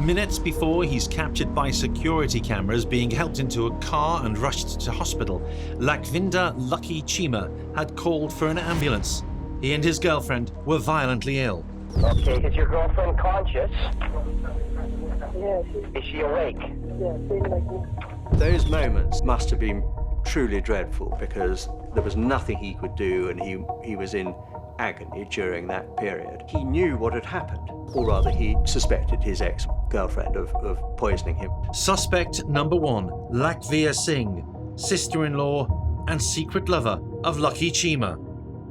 Minutes before he's captured by security cameras being helped into a car and rushed to hospital, Lachvinder Lucky Cheema had called for an ambulance. He and his girlfriend were violently ill. Okay, is your girlfriend conscious? Yeah, Is she awake? Those moments must have been truly dreadful because there was nothing he could do and he was in agony during that period. He knew what had happened, or rather he suspected his ex-girlfriend of poisoning him. Suspect number 1, Lakhvir Singh, sister-in-law and secret lover of Lucky Cheema.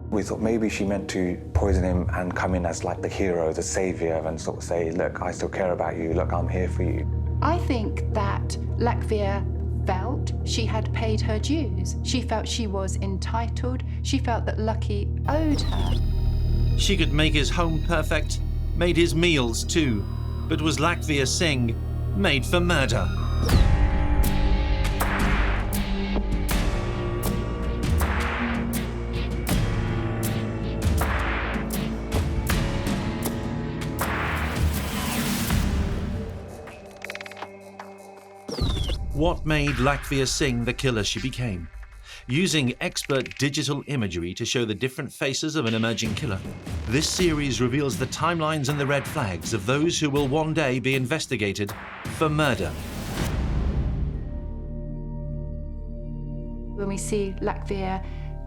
We thought maybe she meant to poison him and come in as like the hero, the saviour, and sort of say, look, I still care about you, look, I'm here for you. I think that Lachvir felt she had paid her dues. She felt she was entitled. She felt that Lucky owed her. She could make his home perfect, made his meals too, but was Lakhvir Singh made for murder? What made Lakhvir Singh the killer she became? Using expert digital imagery to show the different faces of an emerging killer, this series reveals the timelines and the red flags of those who will one day be investigated for murder. When we see Lachvir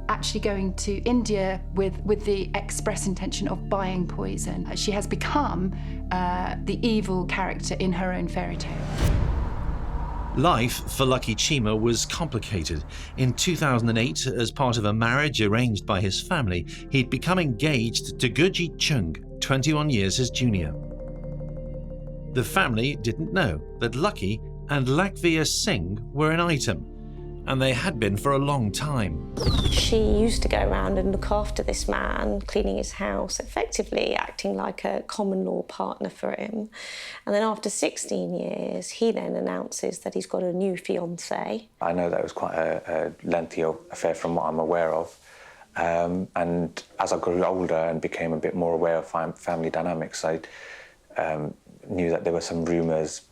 actually going to India with the express intention of buying poison, she has become the evil character in her own fairy tale. Life for Lucky Cheema was complicated. In 2008, as part of a marriage arranged by his family, he'd become engaged to Gurjeet Chung, 21 years his junior. The family didn't know that Lucky and Lakhvir Singh were an item, and they had been for a long time. She used to go around and look after this man, cleaning his house, effectively acting like a common law partner for him. And then after 16 years, he then announces that he's got a new fiancée. I know that it was quite a lengthy affair from what I'm aware of. And as I grew older and became a bit more aware of family dynamics, I knew that there were some rumours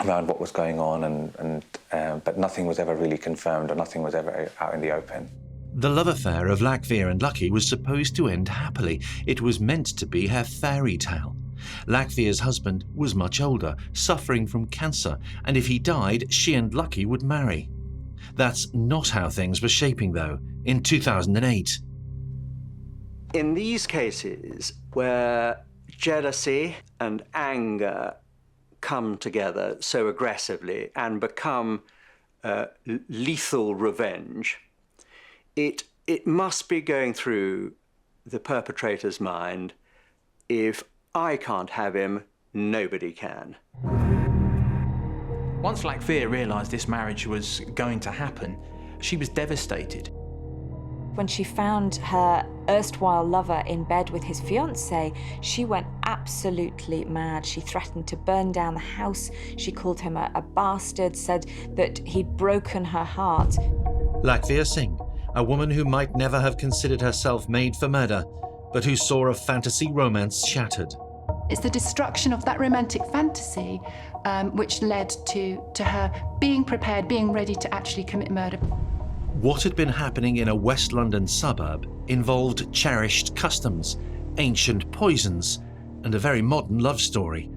around what was going on, but nothing was ever really confirmed or nothing was ever out in the open. The love affair of Lakhvir and Lucky was supposed to end happily. It was meant to be her fairy tale. Lakhvir's husband was much older, suffering from cancer, and if he died, she and Lucky would marry. That's not how things were shaping, though, in 2008. In these cases where jealousy and anger come together so aggressively and become lethal revenge, it must be going through the perpetrator's mind, if I can't have him, nobody can. Once Lakhvir realised this marriage was going to happen, she was devastated. When she found her erstwhile lover in bed with his fiancée, she went absolutely mad. She threatened to burn down the house. She called him a bastard, said that he'd broken her heart. Lakhvir Singh, a woman who might never have considered herself made for murder, but who saw a fantasy romance shattered. It's the destruction of that romantic fantasy which led to her being prepared, being ready to actually commit murder. What had been happening in a West London suburb involved cherished customs, ancient poisons, and a very modern love story.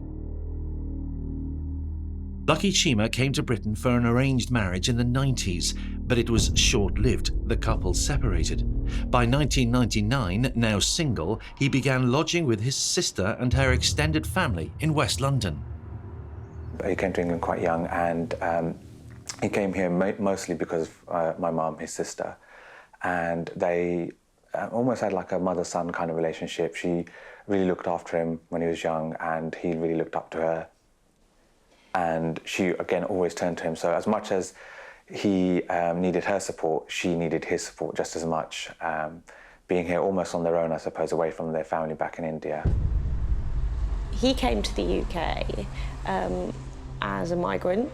Lucky Cheema came to Britain for an arranged marriage in the 90s, but it was short-lived. The couple separated. By 1999, now single, he began lodging with his sister and her extended family in West London. He came to England quite young, and he came here mostly because of my mum, his sister, and they almost had like a mother-son kind of relationship. She really looked after him when he was young, and he really looked up to her. And she, again, always turned to him. So as much as he needed her support, she needed his support just as much, being here almost on their own, I suppose, away from their family back in India. He came to the UK as a migrant,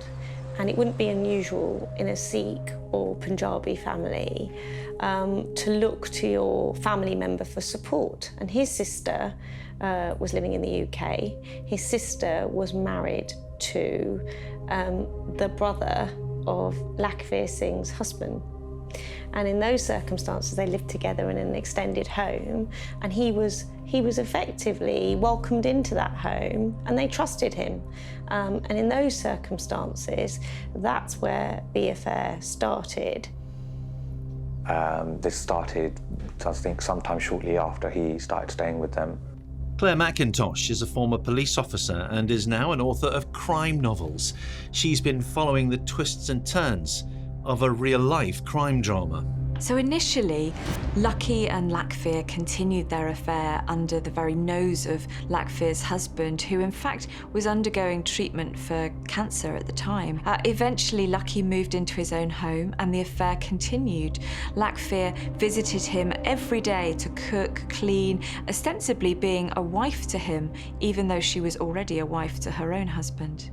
and it wouldn't be unusual in a Sikh or Punjabi family to look to your family member for support. And his sister was living in the UK. His sister was married to the brother of Lakhvir Singh's husband. And in those circumstances, they lived together in an extended home, and he was effectively welcomed into that home, and they trusted him. And in those circumstances, that's where the affair started. This started, I think, sometime shortly after he started staying with them. Claire McIntosh is a former police officer and is now an author of crime novels. She's been following the twists and turns of a real-life crime drama. So initially, Lucky and Lakhvir continued their affair under the very nose of Lakhvir's husband, who in fact was undergoing treatment for cancer at the time. Eventually, Lucky moved into his own home and the affair continued. Lakhvir visited him every day to cook, clean, ostensibly being a wife to him, even though she was already a wife to her own husband.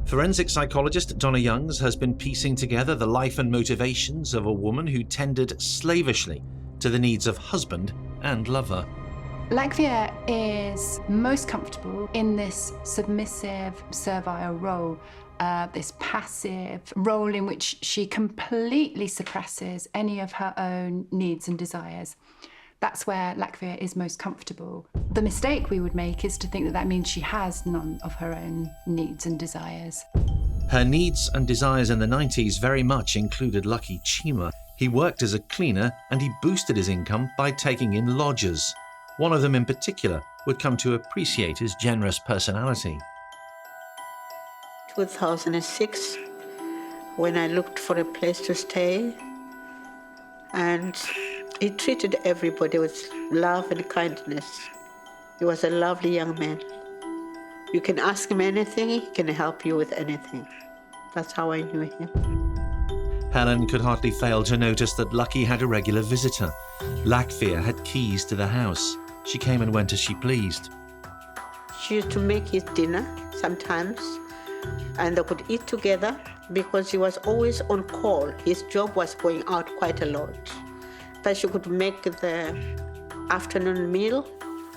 Forensic psychologist Donna Youngs has been piecing together the life and motivations of a woman who tended slavishly to the needs of husband and lover. Lakhvir is most comfortable in this submissive, servile role, this passive role in which she completely suppresses any of her own needs and desires. That's where Lakhvir is most comfortable. The mistake we would make is to think that that means she has none of her own needs and desires. Her needs and desires in the 90s very much included Lucky Cheema. He worked as a cleaner and he boosted his income by taking in lodgers. One of them in particular would come to appreciate his generous personality. 2006, when I looked for a place to stay, and he treated everybody with love and kindness. He was a lovely young man. You can ask him anything, he can help you with anything. That's how I knew him. Helen could hardly fail to notice that Lucky had a regular visitor. Lakhvir had keys to the house. She came and went as she pleased. She used to make his dinner sometimes, and they could eat together because he was always on call. His job was going out quite a lot. But she could make the afternoon meal,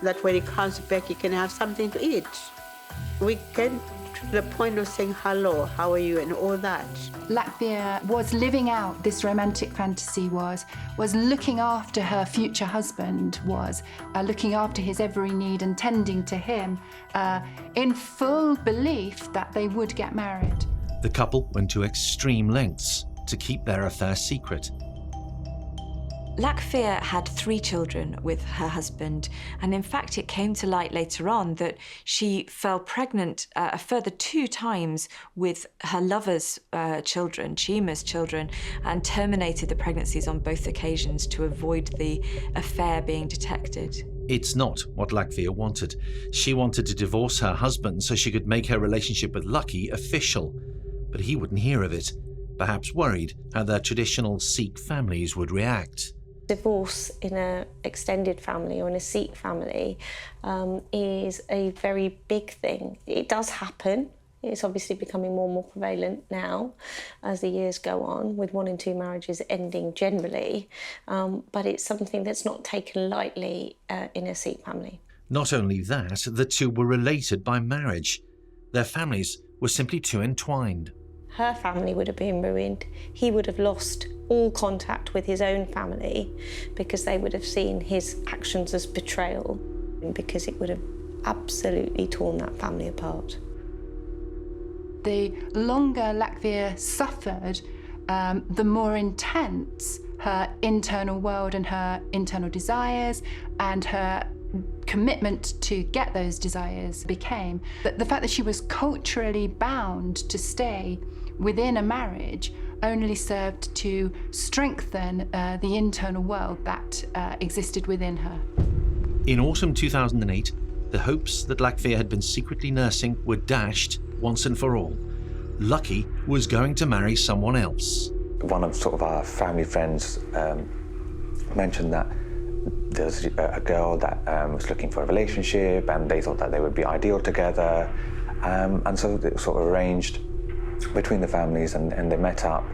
that when he comes back, he can have something to eat. We came to the point of saying hello, how are you, and all that. Lakhvir was living out this romantic fantasy, was looking after her future husband, was looking after his every need and tending to him in full belief that they would get married. The couple went to extreme lengths to keep their affair secret. Lakhvir had 3 children with her husband, and in fact it came to light later on that she fell pregnant a further 2 times with her lover's children, Cheema's children, and terminated the pregnancies on both occasions to avoid the affair being detected. It's not what Lakhvir wanted. She wanted to divorce her husband so she could make her relationship with Lucky official, but he wouldn't hear of it, perhaps worried how their traditional Sikh families would react. Divorce in an extended family or in a Sikh family is a very big thing. It does happen. It's obviously becoming more and more prevalent now as the years go on, with 1 in 2 marriages ending generally, but it's something that's not taken lightly in a Sikh family. Not only that, the two were related by marriage. Their families were simply too entwined. Her family would have been ruined. He would have lost all contact with his own family because they would have seen his actions as betrayal, because it would have absolutely torn that family apart. The longer Lakhvir suffered, the more intense her internal world and her internal desires and her commitment to get those desires became. But the fact that she was culturally bound to stay within a marriage only served to strengthen the internal world that existed within her. In autumn 2008, the hopes that Lakhvir had been secretly nursing were dashed once and for all. Lucky was going to marry someone else. One of sort of our family friends mentioned that there's a girl that was looking for a relationship, and they thought that they would be ideal together, and so they sort of arranged between the families, and they met up,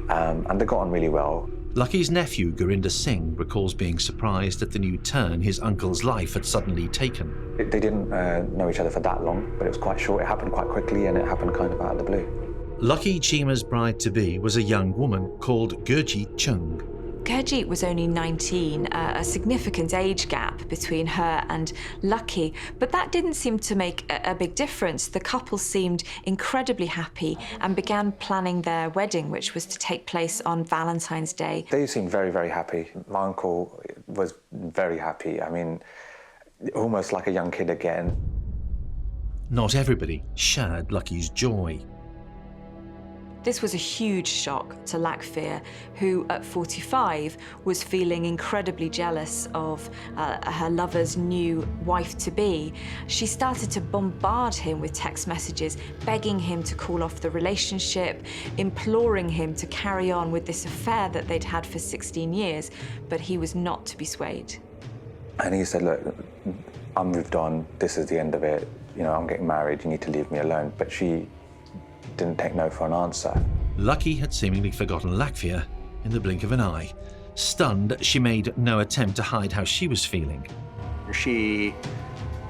and they got on really well. Lucky's nephew, Gurinder Singh, recalls being surprised at the new turn his uncle's life had suddenly taken. They didn't know each other for that long, but it was quite short. It happened quite quickly, and it happened kind of out of the blue. Lucky Cheema's bride-to-be was a young woman called Gurjeet Chung. Gurjeet was only 19, a significant age gap between her and Lucky, but that didn't seem to make a big difference. The couple seemed incredibly happy and began planning their wedding, which was to take place on Valentine's Day. They seemed very, very happy. My uncle was very happy. I mean, almost like a young kid again. Not everybody shared Lucky's joy. This was a huge shock to Lachvir, who at 45 was feeling incredibly jealous of her lover's new wife-to-be. She started to bombard him with text messages, begging him to call off the relationship, imploring him to carry on with this affair that they'd had for 16 years, but he was not to be swayed. And he said, look, I'm moved on, this is the end of it, you know, I'm getting married, you need to leave me alone. But she didn't take no for an answer. Lucky had seemingly forgotten Lachvir in the blink of an eye. Stunned, she made no attempt to hide how she was feeling. She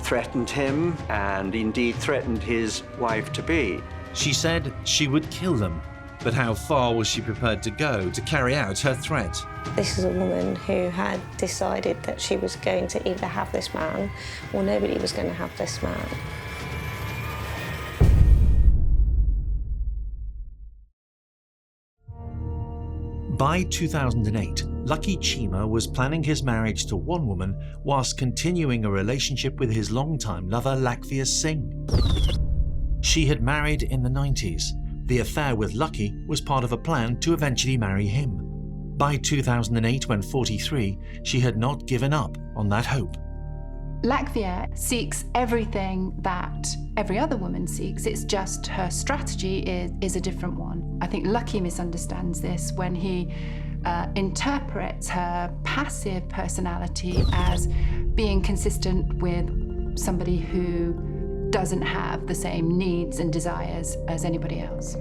threatened him and indeed threatened his wife-to-be. She said she would kill them, but how far was she prepared to go to carry out her threat? This is a woman who had decided that she was going to either have this man or nobody was going to have this man. By 2008, Lucky Cheema was planning his marriage to one woman whilst continuing a relationship with his longtime lover, Lachvir Singh. She had married in the 90s. The affair with Lucky was part of a plan to eventually marry him. By 2008, when 43, she had not given up on that hope. Lachvir seeks everything that every other woman seeks. It's just her strategy is a different one. I think Lucky misunderstands this when he interprets her passive personality as being consistent with somebody who doesn't have the same needs and desires as anybody else.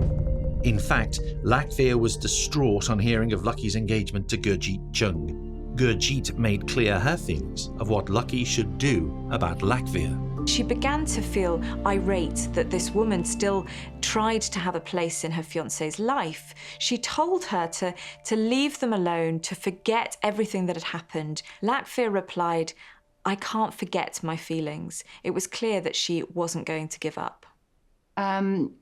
In fact, Lachvir was distraught on hearing of Lucky's engagement to Gurjeet Chung. Gurjeet made clear her feelings of what Lucky should do about Lachvir. She began to feel irate that this woman still tried to have a place in her fiancé's life. She told her to leave them alone, to forget everything that had happened. Lachvir replied, "I can't forget my feelings." It was clear that she wasn't going to give up.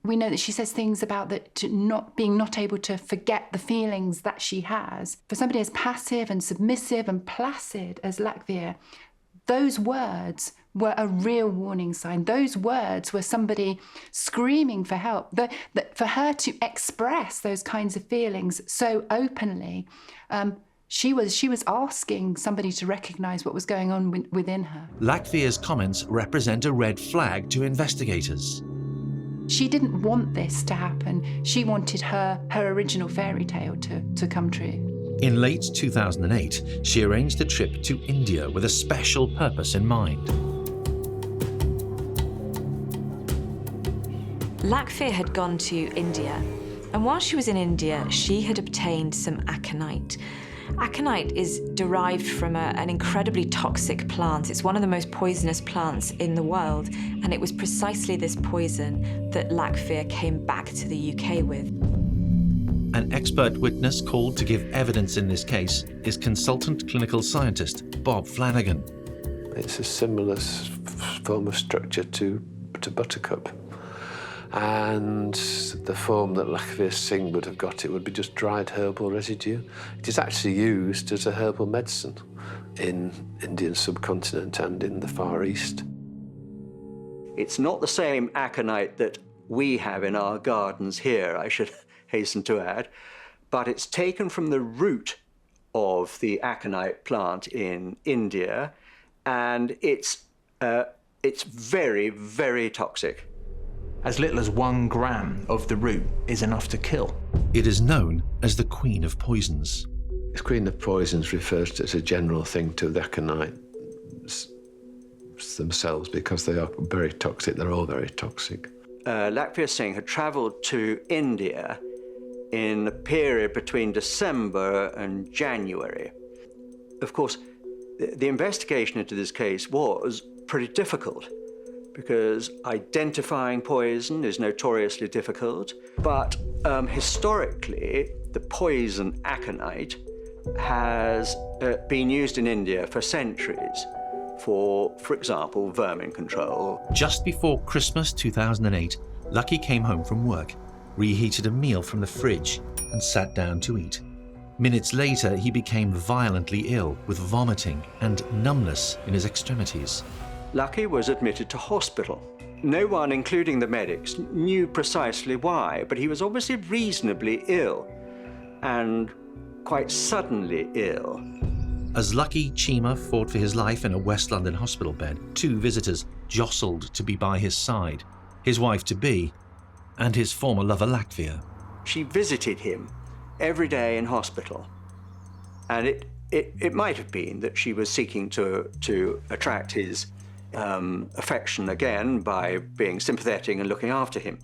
We know that she says things about that not able to forget the feelings that she has. For somebody as passive and submissive and placid as Lachvir, those words were a real warning sign. Those words were somebody screaming for help. For her to express those kinds of feelings so openly, she was asking somebody to recognise what was going on within her. Lachvir's comments represent a red flag to investigators. She didn't want this to happen. She wanted her original fairy tale to come true. In late 2008, she arranged a trip to India with a special purpose in mind. Lachvir had gone to India, and while she was in India, she had obtained some aconite. Aconite is derived from an incredibly toxic plant. It's one of the most poisonous plants in the world, and it was precisely this poison that Lachvir came back to the UK with. An expert witness called to give evidence in this case is consultant clinical scientist Bob Flanagan. It's a similar form of structure to buttercup. And the form that Lachvir Singh would have got, it would be just dried herbal residue. It is actually used as a herbal medicine in Indian subcontinent and in the Far East. It's not the same aconite that we have in our gardens here, I should hasten to add, but it's taken from the root of the aconite plant in India, and it's very, very toxic. As little as 1 gram of the root is enough to kill. It is known as the Queen of Poisons. The Queen of Poisons refers to as a general thing to the aconite themselves because they are very toxic. They're all very toxic. Lachvir Singh had travelled to India in the period between December and January. Of course, the investigation into this case was pretty difficult because identifying poison is notoriously difficult, but historically, the poison aconite has been used in India for centuries for example, vermin control. Just before Christmas 2008, Lucky came home from work, reheated a meal from the fridge and sat down to eat. Minutes later, he became violently ill with vomiting and numbness in his extremities. Lucky was admitted to hospital. No one, including the medics, knew precisely why, but he was obviously reasonably ill and quite suddenly ill. As Lucky Cheema fought for his life in a West London hospital bed, two visitors jostled to be by his side, his wife-to-be and his former lover Lachvinder. She visited him every day in hospital, and it might have been that she was seeking to attract his affection again by being sympathetic and looking after him.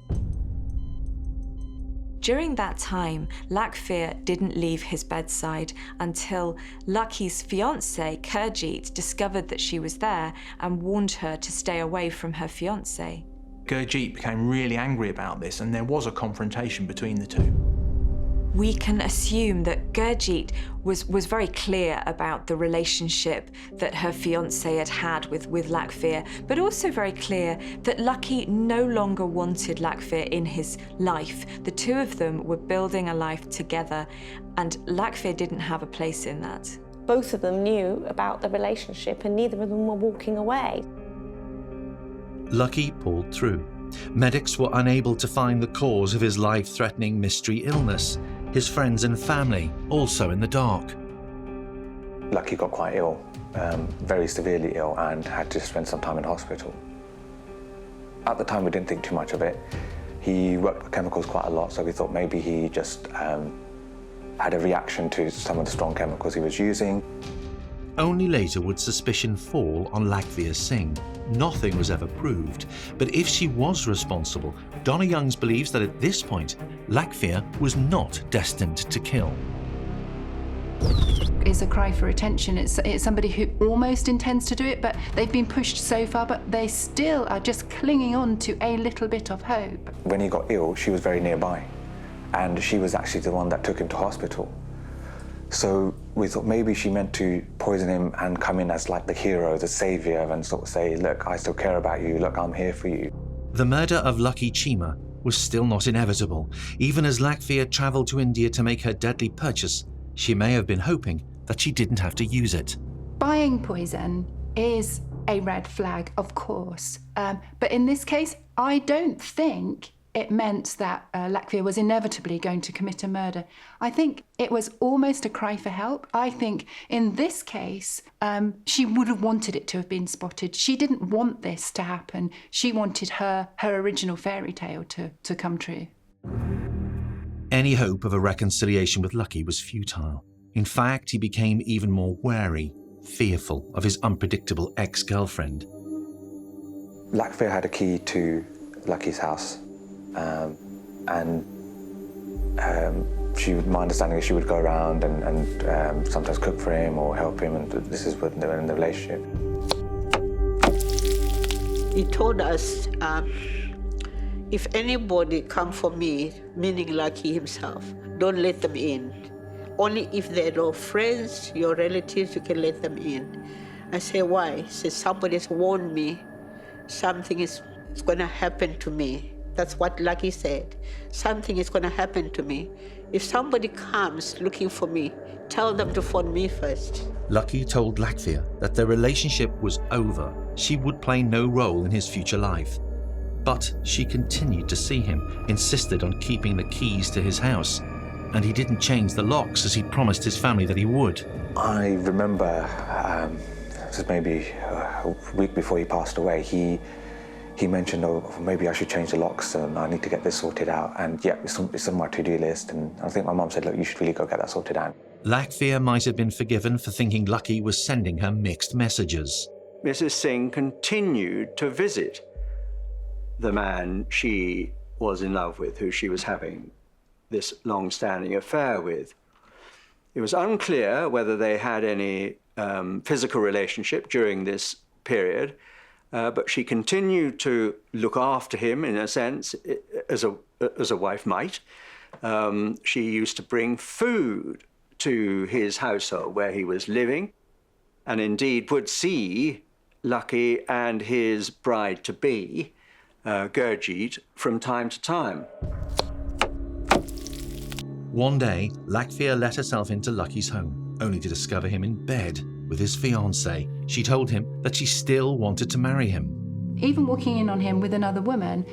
During that time, Lachvinder didn't leave his bedside until Lucky's fiancé, Gurjeet, discovered that she was there and warned her to stay away from her fiancé. Gurjeet became really angry about this, and there was a confrontation between the two. We can assume that Gurjeet was very clear about the relationship that her fiancé had with Lachvinder, but also very clear that Lucky no longer wanted Lachvinder in his life. The two of them were building a life together, and Lachvinder didn't have a place in that. Both of them knew about the relationship and neither of them were walking away. Lucky pulled through. Medics were unable to find the cause of his life-threatening mystery illness. His friends and family also in the dark. Lucky got quite ill, very severely ill, and had to spend some time in hospital. At the time, we didn't think too much of it. He worked with chemicals quite a lot, so we thought maybe he just had a reaction to some of the strong chemicals he was using. Only later would suspicion fall on Lakhvir Singh. Nothing was ever proved, but if she was responsible, Donna Youngs believes that at this point, Lachvinder was not destined to kill. It's a cry for attention. It's somebody who almost intends to do it, but they've been pushed so far, but they still are just clinging on to a little bit of hope. When he got ill, she was very nearby, and she was actually the one that took him to hospital. So we thought maybe she meant to poison him and come in as like the hero, the savior, and sort of say, look, I still care about you, look, I'm here for you. The murder of Lucky Cheema was still not inevitable. Even as Lachvinder travelled to India to make her deadly purchase, she may have been hoping that she didn't have to use it. Buying poison is a red flag, of course. But in this case, I don't think it meant that Lachvinder was inevitably going to commit a murder. I think it was almost a cry for help. I think in this case, she would have wanted it to have been spotted. She didn't want this to happen. She wanted her original fairy tale to come true. Any hope of a reconciliation with Lucky was futile. In fact, he became even more wary, fearful of his unpredictable ex-girlfriend. Lachvinder had a key to Lucky's house. My understanding is she would go around and sometimes cook for him or help him, and this is when they were in the relationship. He told us, if anybody come for me, meaning Lucky himself, don't let them in. Only if they're your friends, your relatives, you can let them in. I say, why? He says, somebody's warned me, something is going to happen to me. That's what Lucky said. Something is going to happen to me. If somebody comes looking for me, tell them to phone me first. Lucky told Lachvinder that their relationship was over. She would play no role in his future life. But she continued to see him, insisted on keeping the keys to his house, and he didn't change the locks as he promised his family that he would. I remember, this was maybe a week before he passed away, he mentioned, oh, maybe I should change the locks and I need to get this sorted out. And yeah, it's on my to-do list. And I think my mum said, look, you should really go get that sorted out. Lachvinder might have been forgiven for thinking Lucky was sending her mixed messages. Mrs. Singh continued to visit the man she was in love with, who she was having this long-standing affair with. It was unclear whether they had any physical relationship during this period, but she continued to look after him, in a sense, as a wife might. She used to bring food to his household where he was living, and indeed would see Lucky and his bride-to-be, Gurjeet, from time to time. One day, Lakhvir let herself into Lucky's home, only to discover him in bed with his fiancée. She told him that she still wanted to marry him. Even walking in on him with another woman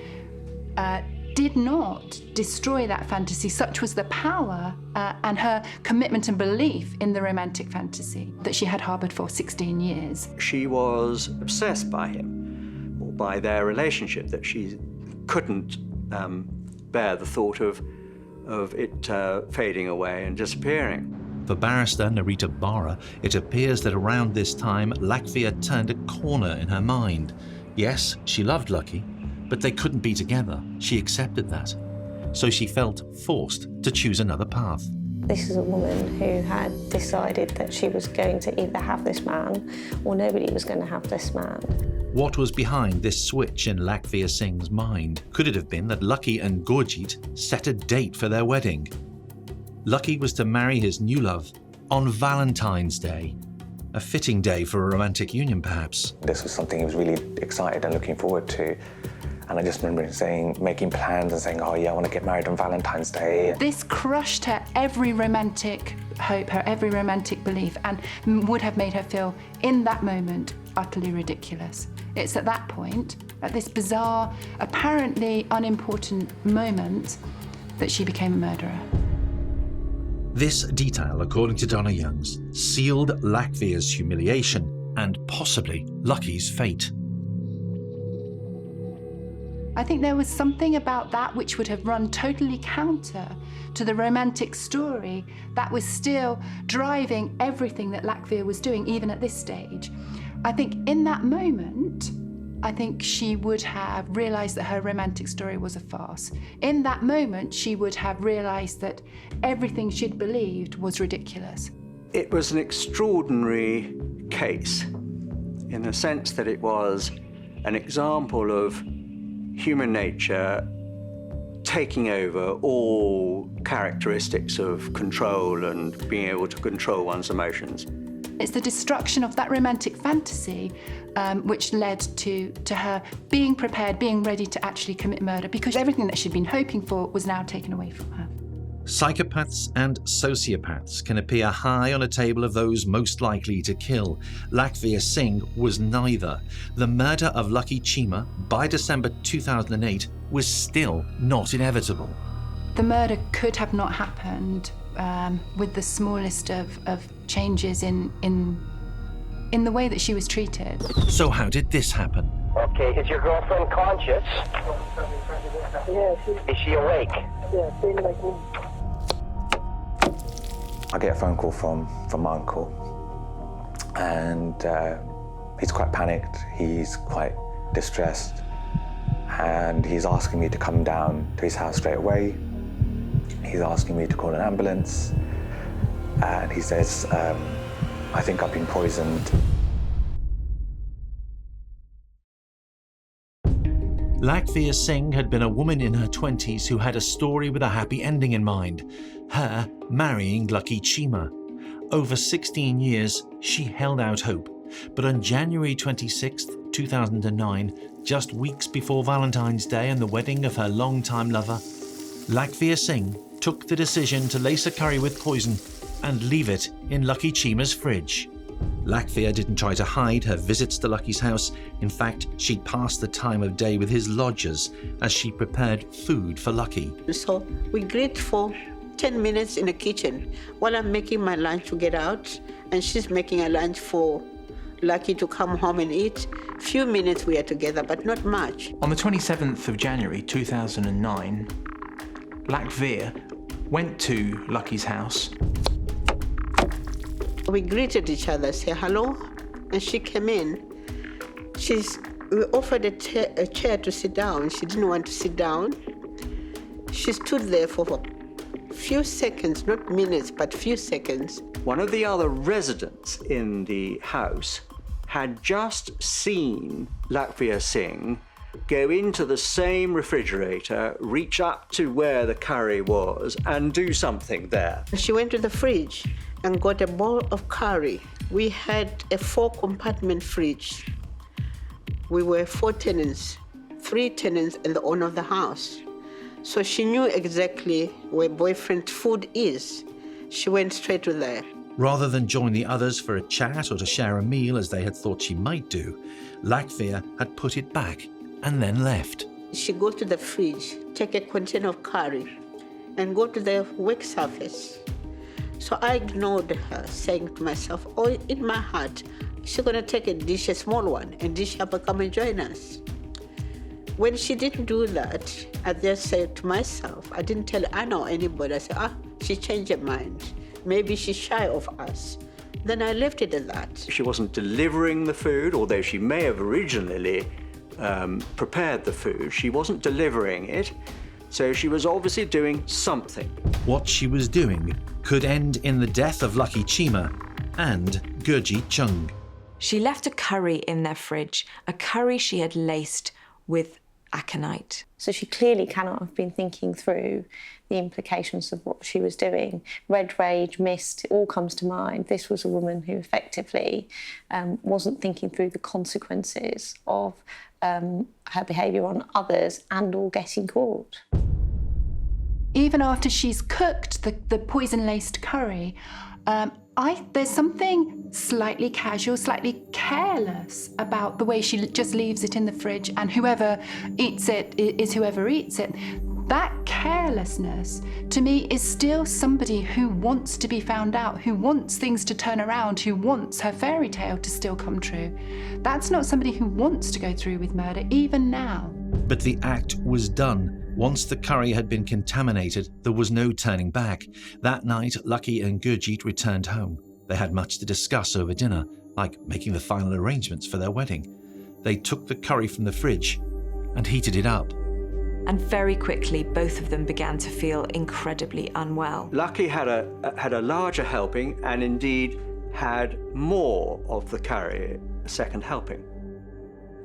did not destroy that fantasy. Such was the power and her commitment and belief in the romantic fantasy that she had harboured for 16 years. She was obsessed by him, or by their relationship, that she couldn't bear the thought of it fading away and disappearing. For barrister Narita Bara, it appears that around this time, Lakhvir turned a corner in her mind. Yes, she loved Lucky, but they couldn't be together. She accepted that. So she felt forced to choose another path. This is a woman who had decided that she was going to either have this man or nobody was going to have this man. What was behind this switch in Lakhvir Singh's mind? Could it have been that Lucky and Gurjeet set a date for their wedding? Lucky was to marry his new love on Valentine's Day. A fitting day for a romantic union, perhaps. This was something he was really excited and looking forward to. And I just remember making plans and saying, oh yeah, I want to get married on Valentine's Day. This crushed her every romantic hope, her every romantic belief, and would have made her feel, in that moment, utterly ridiculous. It's at that point, at this bizarre, apparently unimportant moment, that she became a murderer. This detail, according to Donna Youngs, sealed Lakhvir's humiliation and possibly Lucky's fate. I think there was something about that which would have run totally counter to the romantic story that was still driving everything that Lakhvir was doing, even at this stage. I think in that moment, I think she would have realised that her romantic story was a farce. In that moment, she would have realised that everything she'd believed was ridiculous. It was an extraordinary case in the sense that it was an example of human nature taking over all characteristics of control and being able to control one's emotions. It's the destruction of that romantic fantasy which led to her being prepared, being ready to actually commit murder, because everything that she'd been hoping for was now taken away from her. Psychopaths and sociopaths can appear high on a table of those most likely to kill. Lakhvir Singh was neither. The murder of Lucky Cheema by December 2008 was still not inevitable. The murder could have not happened with the smallest of changes in the way that she was treated. So how did this happen? Okay, is your girlfriend conscious? Yes. Is she awake? Yeah, same like me. I get a phone call from my uncle, and he's quite panicked, he's quite distressed, and he's asking me to come down to his house straight away. He's asking me to call an ambulance, and he says, I think I've been poisoned. Lakhvir Singh had been a woman in her 20s who had a story with a happy ending in mind, her marrying Lucky Cheema. Over 16 years, she held out hope. But on January 26, 2009, just weeks before Valentine's Day and the wedding of her longtime lover, Lakhvir Singh took the decision to lace a curry with poison and leave it in Lucky Cheema's fridge. Lakhvir didn't try to hide her visits to Lucky's house. In fact, she'd passed the time of day with his lodgers as she prepared food for Lucky. So we greet for 10 minutes in the kitchen while I'm making my lunch to get out, and she's making a lunch for Lucky to come home and eat. Few minutes we are together, but not much. On the 27th of January 2009, Lakhvir went to Lucky's house. We greeted each other, say hello, and she came in. We offered a chair to sit down. She didn't want to sit down. She stood there for few seconds, not minutes, but few seconds. One of the other residents in the house had just seen Lakhvir Singh go into the same refrigerator, reach up to where the curry was, and do something there. She went to the fridge and got a bowl of curry. We had a 4-compartment fridge. We were 4 tenants, 3 tenants and the owner of the house. So she knew exactly where boyfriend's food is. She went straight to there. Rather than join the others for a chat or to share a meal as they had thought she might do, Lakhvir had put it back and then left. She go to the fridge, take a container of curry, and go to the work surface. So I ignored her, saying to myself, oh, in my heart, she's gonna take a dish, a small one, and dish up and come and join us. When she didn't do that, I just said to myself, I didn't tell Anna or anybody. I said, she changed her mind. Maybe she's shy of us. Then I left it at that. She wasn't delivering the food, although she may have originally prepared the food. She wasn't delivering it, so she was obviously doing something. What she was doing could end in the death of Lucky Cheema and Gurjeet Chung. She left a curry in their fridge, a curry she had laced with aconite. So she clearly cannot have been thinking through the implications of what she was doing. Red rage, mist, it all comes to mind. This was a woman who effectively wasn't thinking through the consequences of her behaviour on others and or getting caught. Even after she's cooked the poison-laced curry, there's something slightly casual, slightly careless about the way she just leaves it in the fridge and whoever eats it is whoever eats it. That carelessness, to me, is still somebody who wants to be found out, who wants things to turn around, who wants her fairy tale to still come true. That's not somebody who wants to go through with murder, even now. But the act was done. Once the curry had been contaminated, there was no turning back. That night, Lucky and Gurjeet returned home. They had much to discuss over dinner, like making the final arrangements for their wedding. They took the curry from the fridge and heated it up. And very quickly, both of them began to feel incredibly unwell. Lucky had a larger helping and indeed had more of the curry, a second helping.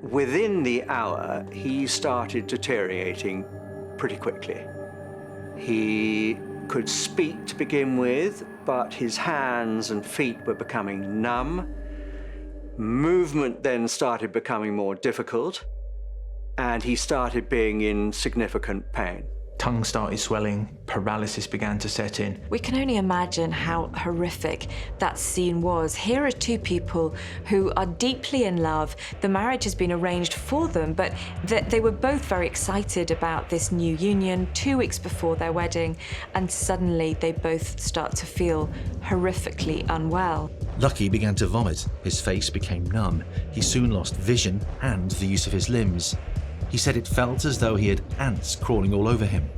Within the hour, he started deteriorating pretty quickly. He could speak to begin with, but his hands and feet were becoming numb. Movement then started becoming more difficult, and he started being in significant pain. Tongue started swelling, paralysis began to set in. We can only imagine how horrific that scene was. Here are two people who are deeply in love. The marriage has been arranged for them, but they were both very excited about this new union 2 weeks before their wedding, and suddenly they both start to feel horrifically unwell. Lucky began to vomit. His face became numb. He soon lost vision and the use of his limbs. He said it felt as though he had ants crawling all over him.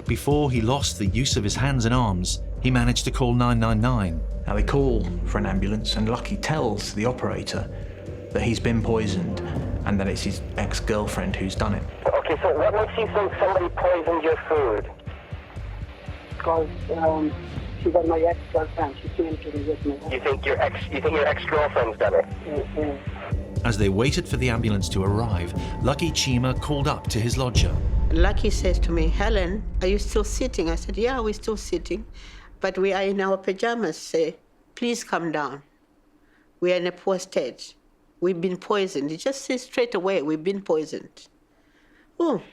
Before he lost the use of his hands and arms, he managed to call 999. Now they call for an ambulance, and Lucky tells the operator that he's been poisoned and that it's his ex-girlfriend who's done it. Okay, so what makes you think somebody poisoned your food? Because she was my ex-girlfriend. She came to visit me. You think your ex-girlfriend's done it? Yeah. As they waited for the ambulance to arrive, Lucky Cheema called up to his lodger. Lucky says to me, Helen, are you still sitting? I said, yeah, we're still sitting, but we are in our pajamas. Say, please come down. We are in a poor state. We've been poisoned. He just says straight away, we've been poisoned. Oh,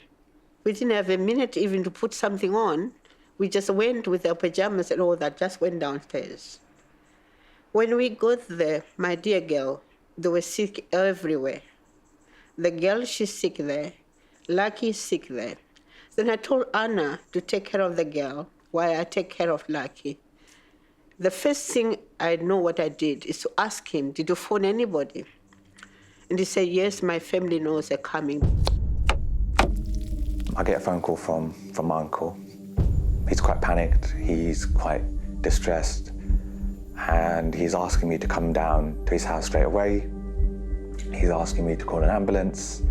we didn't have a minute even to put something on. We just went with our pajamas and all that, just went downstairs. When we got there, my dear girl, they were sick everywhere. The girl, she's sick there. Lucky is sick there. Then I told Anna to take care of the girl while I take care of Lucky. The first thing I know what I did is to ask him, did you phone anybody? And he said, yes, my family knows they're coming. I get a phone call from my uncle. He's quite panicked, he's quite distressed, and he's asking me to come down to his house straight away. He's asking me to call an ambulance,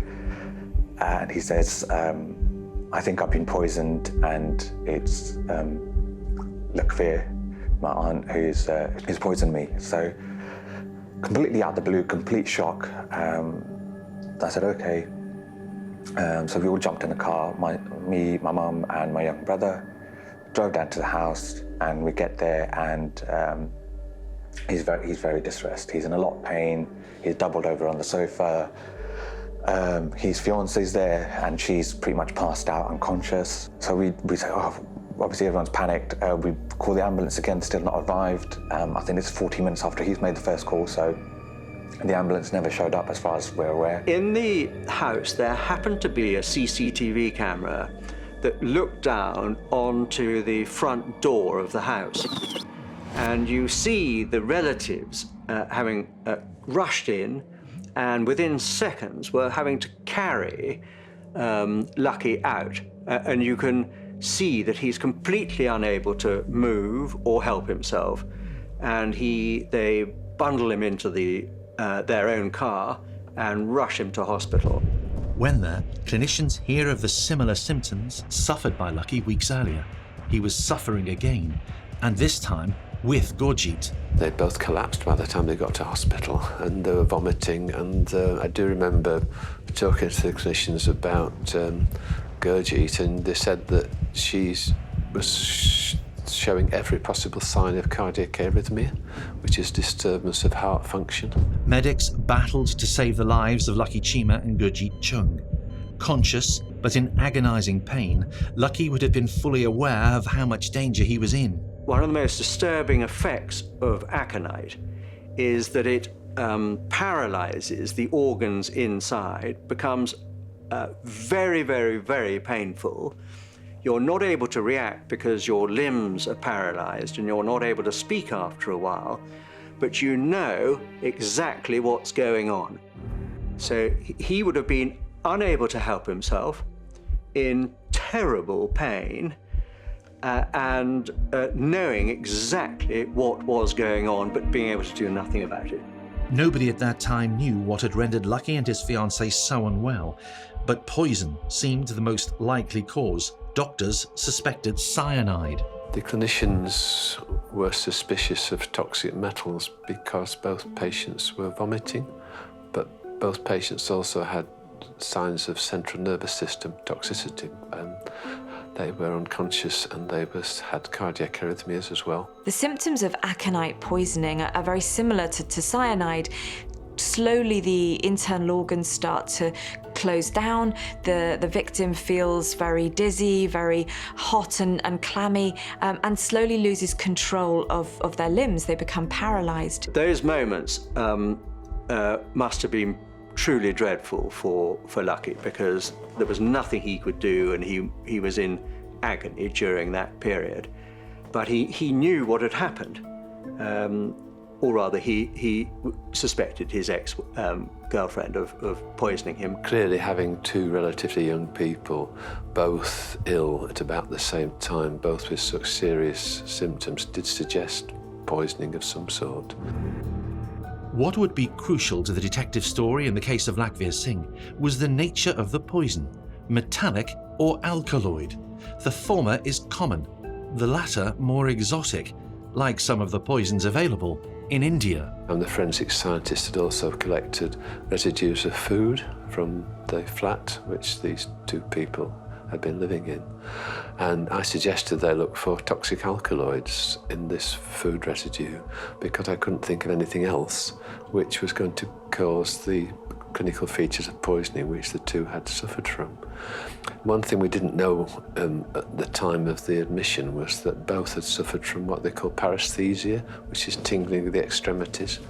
and he says, I think I've been poisoned and it's Lakhvir, my aunt, who's poisoned me. So completely out of the blue, complete shock. I said, okay. So we all jumped in the car, me, my mum and my young brother, drove down to the house, and we get there, and he's very distressed. He's in a lot of pain. He's doubled over on the sofa. His fiance's there, and she's pretty much passed out, unconscious. So we say, oh, obviously everyone's panicked. We call the ambulance again, still not arrived. I think it's 40 minutes after he's made the first call, so the ambulance never showed up as far as we're aware. In the house, there happened to be a CCTV camera that looked down onto the front door of the house. And you see the relatives having rushed in, and within seconds were having to carry Lucky out. And you can see that he's completely unable to move or help himself. And they bundle him into their own car and rush him to hospital. When there, clinicians hear of the similar symptoms suffered by Lucky weeks earlier. He was suffering again, and this time with Gurjeet. They both collapsed by the time they got to hospital, and they were vomiting, and I do remember talking to the clinicians about Gurjeet, and they said that she was showing every possible sign of cardiac arrhythmia, which is disturbance of heart function. Medics battled to save the lives of Lucky Cheema and Gurjeet Chung. Conscious, but in agonizing pain, Lucky would have been fully aware of how much danger he was in. One of the most disturbing effects of aconite is that it paralyzes the organs inside, becomes very, very, very painful. You're not able to react because your limbs are paralyzed, and you're not able to speak after a while, but you know exactly what's going on. So he would have been unable to help himself, in terrible pain, and knowing exactly what was going on, but being able to do nothing about it. Nobody at that time knew what had rendered Lucky and his fiancée so unwell, but poison seemed the most likely cause. Doctors suspected cyanide. The clinicians were suspicious of toxic metals because both patients were vomiting, but both patients also had signs of central nervous system toxicity. They were unconscious, and they had cardiac arrhythmias as well. The symptoms of aconite poisoning are very similar to cyanide. Slowly the internal organs start to close down. The victim feels very dizzy, very hot and clammy, and slowly loses control of their limbs. They become paralyzed. Those moments must have been truly dreadful for Lucky, because there was nothing he could do, and he was in agony during that period. But he knew what had happened, or rather he suspected his ex-girlfriend of poisoning him. Clearly, having two relatively young people, both ill at about the same time, both with such serious symptoms, did suggest poisoning of some sort. What would be crucial to the detective story in the case of Lakhvir Singh was the nature of the poison, metallic or alkaloid. The former is common, the latter more exotic, like some of the poisons available in India. And the forensic scientist had also collected residues of food from the flat which these two people had been living in. And I suggested they look for toxic alkaloids in this food residue because I couldn't think of anything else which was going to cause the clinical features of poisoning which the two had suffered from. One thing we didn't know at the time of the admission was that both had suffered from what they call paresthesia, which is tingling of the extremities.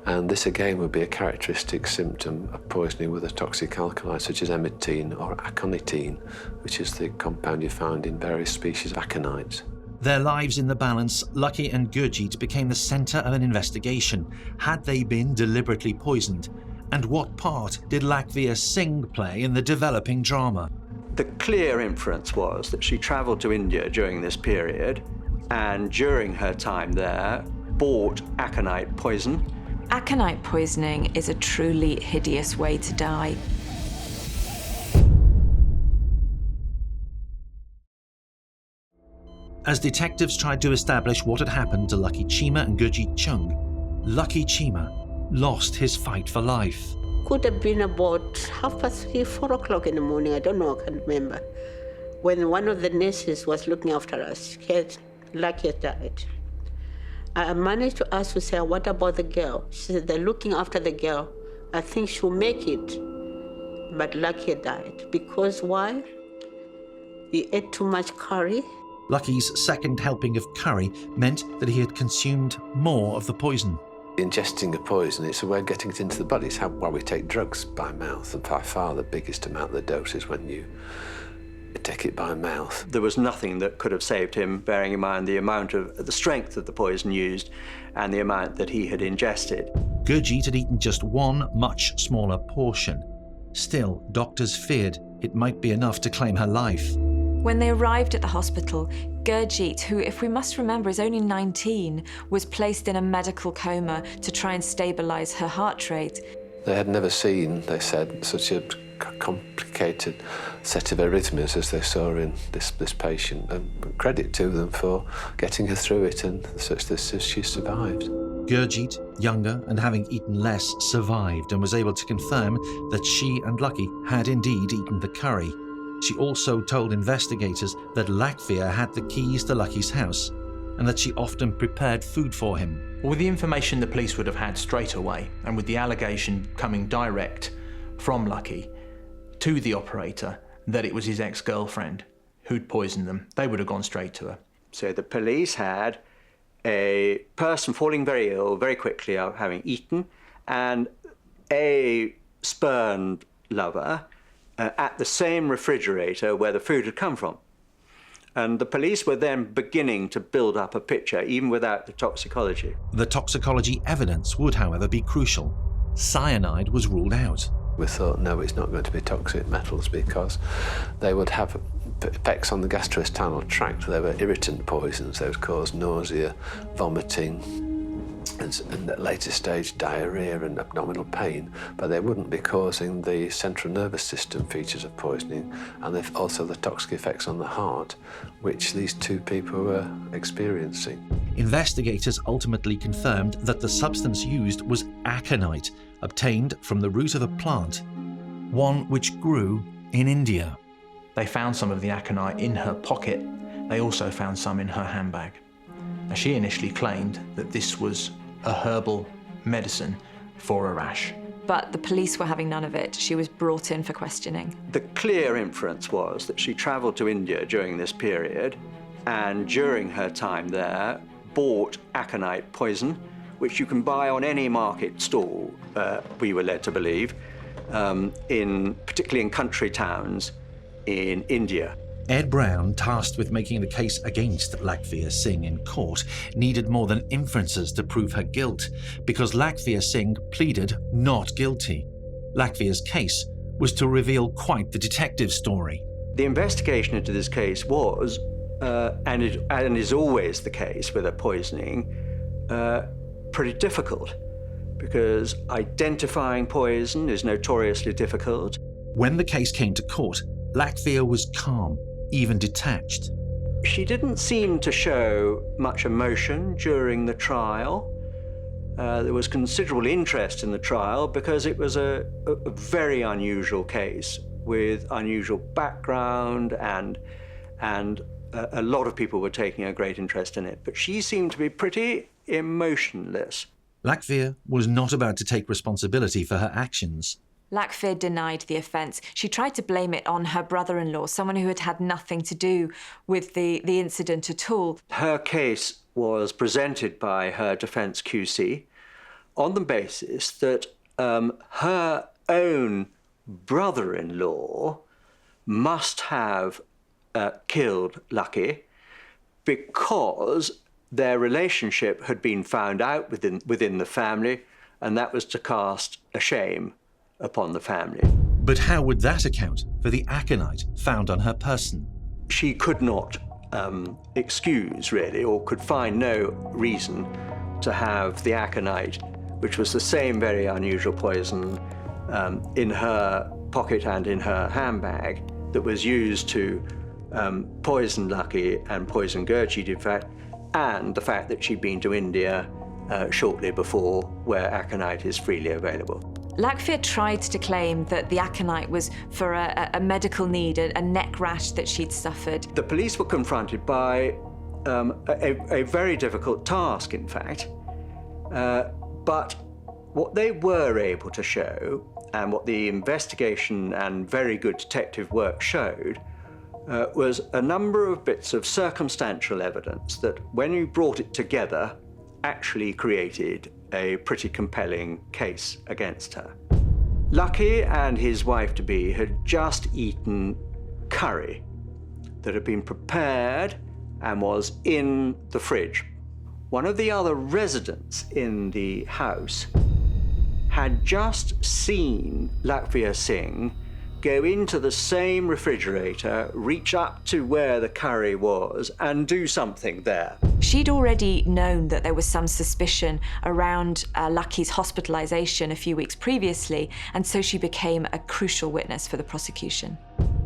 And this again would be a characteristic symptom of poisoning with a toxic alkali such as emetine or aconitine, which is the compound you found in various species of aconite. Their lives in the balance, Lucky and Gurjeet became the centre of an investigation. Had they been deliberately poisoned? And what part did Lakhvir Singh play in the developing drama? The clear inference was that she travelled to India during this period, and during her time there, bought aconite poison. Aconite poisoning is a truly hideous way to die. As detectives tried to establish what had happened to Lucky Cheema and Gurjit Chung, Lucky Cheema lost his fight for life. Could have been about 3:30, 4 o'clock in the morning, I don't know, I can't remember. When one of the nurses was looking after us, Lucky had died. I managed to ask her, say, what about the girl? She said, they're looking after the girl. I think she'll make it. But Lucky had died. Because why? He ate too much curry. Lucky's second helping of curry meant that he had consumed more of the poison. Ingesting a poison, it's a way of getting it into the body. It's why we take drugs by mouth, and by far the biggest amount of the dose is when you take it by mouth. There was nothing that could have saved him, bearing in mind the strength of the poison used and the amount that he had ingested. Gurjit had eaten just one much smaller portion. Still, doctors feared it might be enough to claim her life. When they arrived at the hospital, Gurjit, who, if we must remember, is only 19, was placed in a medical coma to try and stabilise her heart rate. They had never seen, they said, such a complicated set of arrhythmias as they saw in this patient, and credit to them for getting her through it, and such this as she survived. Gurjit, younger and having eaten less, survived and was able to confirm that she and Lucky had indeed eaten the curry. She also told investigators that Lachvinder had the keys to Lucky's house and that she often prepared food for him. With the information the police would have had straight away, and with the allegation coming direct from Lucky to the operator that it was his ex-girlfriend who'd poisoned them, they would have gone straight to her. So the police had a person falling very ill very quickly after having eaten, and a spurned lover at the same refrigerator where the food had come from. And the police were then beginning to build up a picture, even without the toxicology. The toxicology evidence would, however, be crucial. Cyanide was ruled out. We thought, no, it's not going to be toxic metals because they would have effects on the gastrointestinal tract. They were irritant poisons. They would cause nausea, vomiting, and at later stage diarrhea and abdominal pain, but they wouldn't be causing the central nervous system features of poisoning, and also the toxic effects on the heart, which these two people were experiencing. Investigators ultimately confirmed that the substance used was aconite, obtained from the root of a plant, one which grew in India. They found some of the aconite in her pocket. They also found some in her handbag. Now, she initially claimed that this was a herbal medicine for a rash. But the police were having none of it. She was brought in for questioning. The clear inference was that she travelled to India during this period, and during her time there bought aconite poison, which you can buy on any market stall, we were led to believe, particularly in country towns in India. Ed Brown, tasked with making the case against Lakhvir Singh in court, needed more than inferences to prove her guilt, because Lakhvir Singh pleaded not guilty. Lakhvir's case was to reveal quite the detective story. The investigation into this case was, and is always the case with a poisoning, pretty difficult, because identifying poison is notoriously difficult. When the case came to court, Lakhvir was calm, even detached. She didn't seem to show much emotion during the trial. There was considerable interest in the trial because it was a very unusual case with unusual background, and a lot of people were taking a great interest in it. But she seemed to be pretty emotionless. Lakhvir was not about to take responsibility for her actions. Lakhvir denied the offence. She tried to blame it on her brother-in-law, someone who had had nothing to do with the incident at all. Her case was presented by her defence QC on the basis that her own brother-in-law must have killed Lucky because their relationship had been found out within the family, and that was to cast a shame upon the family. But how would that account for the aconite found on her person? She could not excuse, really, or could find no reason to have the aconite, which was the same very unusual poison, in her pocket and in her handbag that was used to poisoned Lucky and poisoned Gurjeet, in fact, and the fact that she'd been to India shortly before, where aconite is freely available. Lakhvir tried to claim that the aconite was for a medical need, a neck rash that she'd suffered. The police were confronted by a very difficult task, in fact, but what they were able to show, and what the investigation and very good detective work showed, was a number of bits of circumstantial evidence that, when you brought it together, actually created a pretty compelling case against her. Lucky and his wife-to-be had just eaten curry that had been prepared and was in the fridge. One of the other residents in the house had just seen Lakhvir Singh go into the same refrigerator, reach up to where the curry was, and do something there. She'd already known that there was some suspicion around Lucky's hospitalization a few weeks previously, and so she became a crucial witness for the prosecution.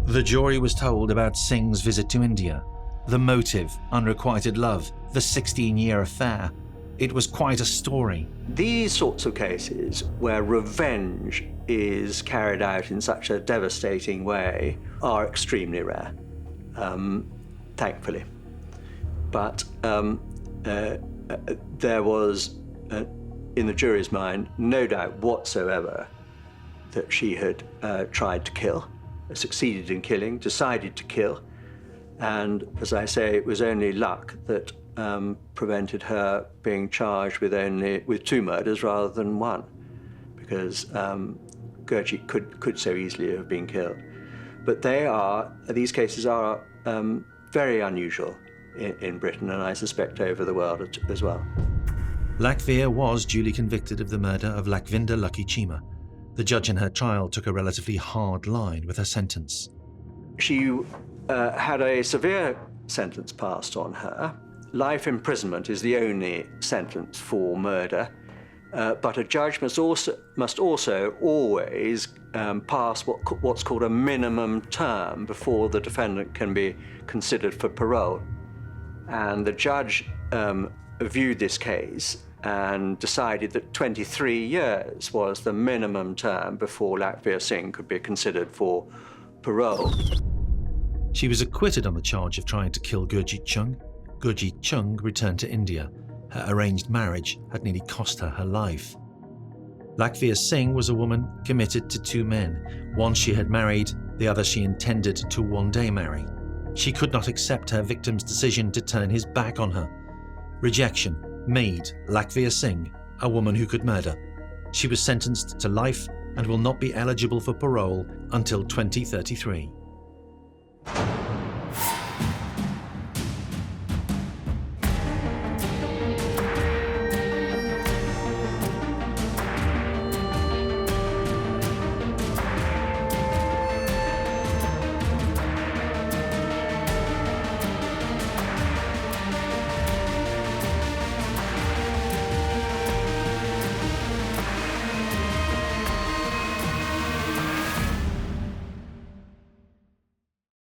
The jury was told about Singh's visit to India, the motive, unrequited love, the 16-year affair. It was quite a story. These sorts of cases where revenge is carried out in such a devastating way are extremely rare, thankfully. But there was, in the jury's mind, no doubt whatsoever that she had tried to kill, succeeded in killing, decided to kill. And as I say, it was only luck that prevented her being charged with 2 murders rather than 1, because Gurjeet could so easily have been killed. But these cases are very unusual in Britain, and I suspect over the world as well. Lakhvir was duly convicted of the murder of Lachvinder Lucky Cheema. The judge in her trial took a relatively hard line with her sentence. She had a severe sentence passed on her. Life imprisonment is the only sentence for murder, but a judge must also always pass what's called a minimum term before the defendant can be considered for parole. And the judge viewed this case and decided that 23 years was the minimum term before Lakhvir Singh could be considered for parole. She was acquitted on the charge of trying to kill Gurjeet Chung. Gurjeet Chung returned to India. Her arranged marriage had nearly cost her her life. Lakhvir Singh was a woman committed to 2 men. One she had married, the other she intended to one day marry. She could not accept her victim's decision to turn his back on her. Rejection made Lakhvir Singh a woman who could murder. She was sentenced to life and will not be eligible for parole until 2033.